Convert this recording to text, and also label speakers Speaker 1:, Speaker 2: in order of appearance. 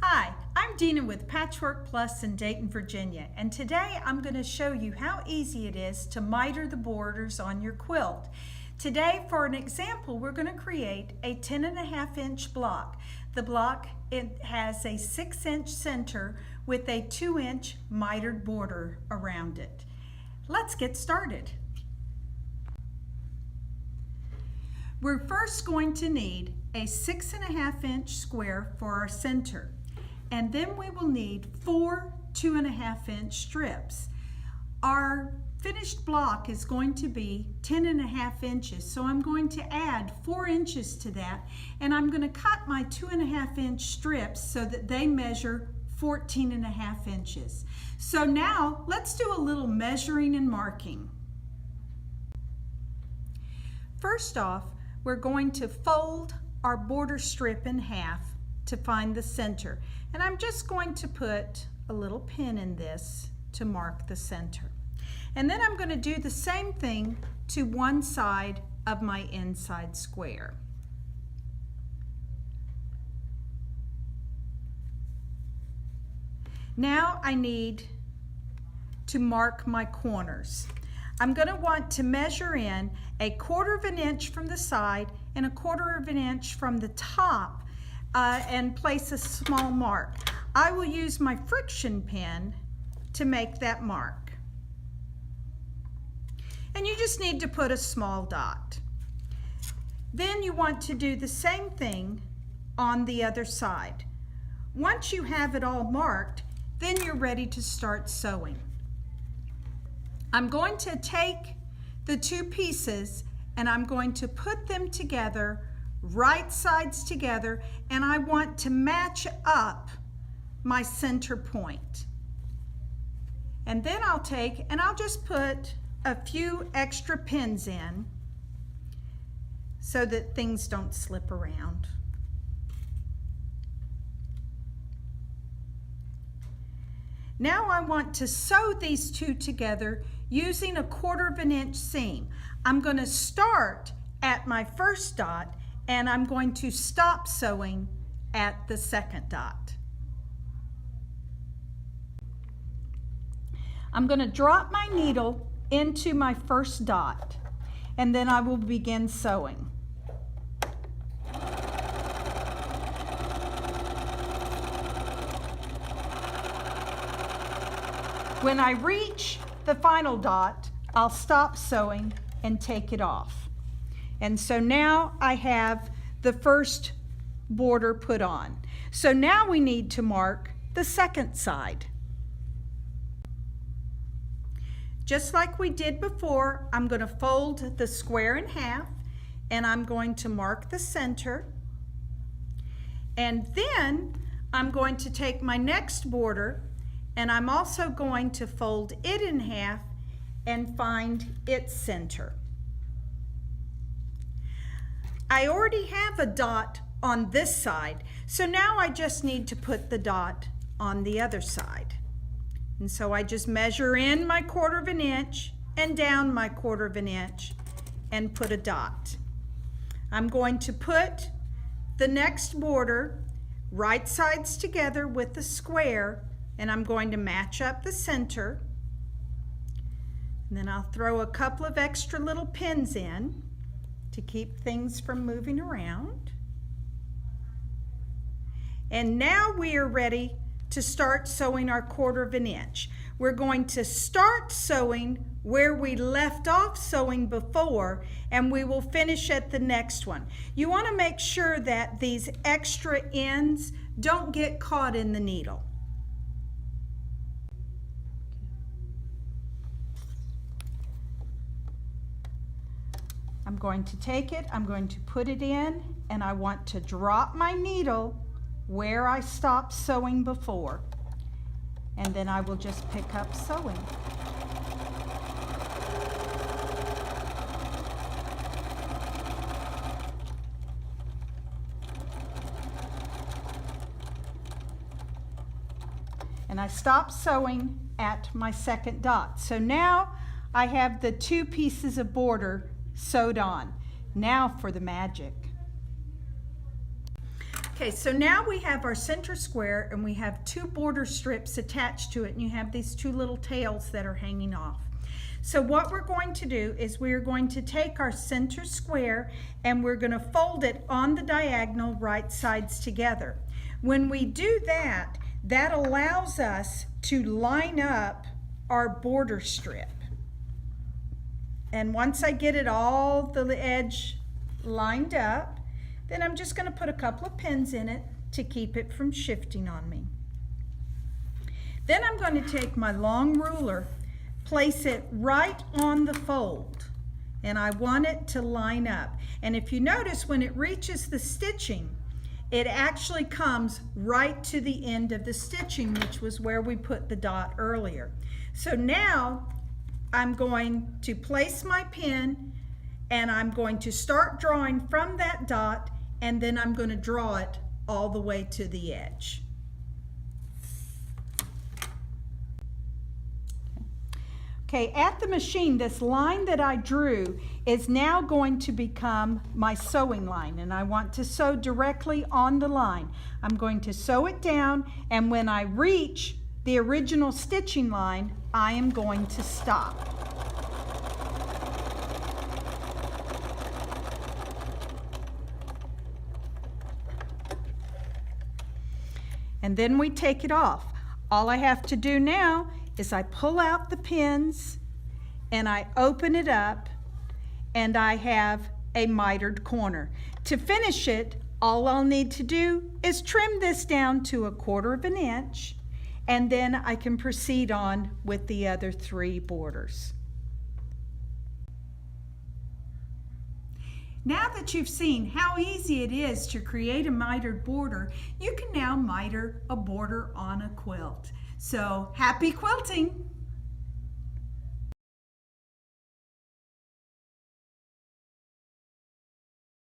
Speaker 1: Hi, I'm Dena with Patchwork Plus in Dayton, Virginia, and today I'm going to show you how easy it is to miter the borders on your quilt. Today, for an example, we're going to create a 10.5-inch block. The block, it has a 6-inch center with a 2-inch mitered border around it. Let's get started. We're first going to need a 6.5-inch square for our center. And then we will need 4 2.5-inch strips. Our finished block is going to be 10.5 inches, so I'm going to add 4 inches to that, and I'm going to cut my 2.5-inch strips so that they measure 14.5 inches. So now let's do a little measuring and marking. First off, we're going to fold our border strip in half to find the center. And I'm just going to put a little pin in this to mark the center. And then I'm going to do the same thing to one side of my inside square. Now I need to mark my corners. I'm going to want to measure in 1/4 inch from the side and 1/4 inch from the top and place a small mark. I will use my friction pen to make that mark. And you just need to put a small dot. Then you want to do the same thing on the other side. Once you have it all marked, then you're ready to start sewing. I'm going to take the two pieces and I'm going to put them together, right sides together, and I want to match up my center point. And then I'll take and I'll just put a few extra pins in so that things don't slip around. Now I want to sew these two together using 1/4 inch seam. I'm going to start at my first dot and I'm going to stop sewing at the second dot. I'm going to drop my needle into my first dot and then I will begin sewing. When I reach the final dot, I'll stop sewing and take it off. And so now I have the first border put on. So now we need to mark the second side. Just like we did before, I'm going to fold the square in half and I'm going to mark the center. And then I'm going to take my next border and I'm also going to fold it in half and find its center. I already have a dot on this side, so now I just need to put the dot on the other side. And so I just measure in my 1/4 inch and down my 1/4 inch and put a dot. I'm going to put the next border right sides together with the square, and I'm going to match up the center. And then I'll throw a couple of extra little pins in to keep things from moving around. And now we are ready to start sewing our 1/4 inch. We're going to start sewing where we left off sewing before, and we will finish at the next one. You want to make sure that these extra ends don't get caught in the needle. I'm going to take it, I'm going to put it in, and I want to drop my needle where I stopped sewing before. And then I will just pick up sewing. And I stopped sewing at my second dot. So now I have the two pieces of border sewed on. Now for the magic. Okay, so now we have our center square and we have two border strips attached to it, and you have these two little tails that are hanging off. So what we're going to do is we're going to take our center square and we're going to fold it on the diagonal right sides together. When we do that, that allows us to line up our border strip. And once I get it all the edge lined up, then I'm just going to put a couple of pins in it to keep it from shifting on me. Then I'm going to take my long ruler, place it right on the fold, and I want it to line up. And if you notice, when it reaches the stitching, it actually comes right to the end of the stitching, which was where we put the dot earlier. So now I'm going to place my pin and I'm going to start drawing from that dot, and then I'm going to draw it all the way to the edge. Okay, at the machine, this line that I drew is now going to become my sewing line, and I want to sew directly on the line. I'm going to sew it down, and when I reach the original stitching line, I am going to stop. And then we take it off. All I have to do now is I pull out the pins and I open it up, and I have a mitered corner. To finish it, all I'll need to do is trim this down to 1/4 of an inch, and then I can proceed on with the other 3 borders. Now that you've seen how easy it is to create a mitered border, you can now miter a border on a quilt. So happy quilting!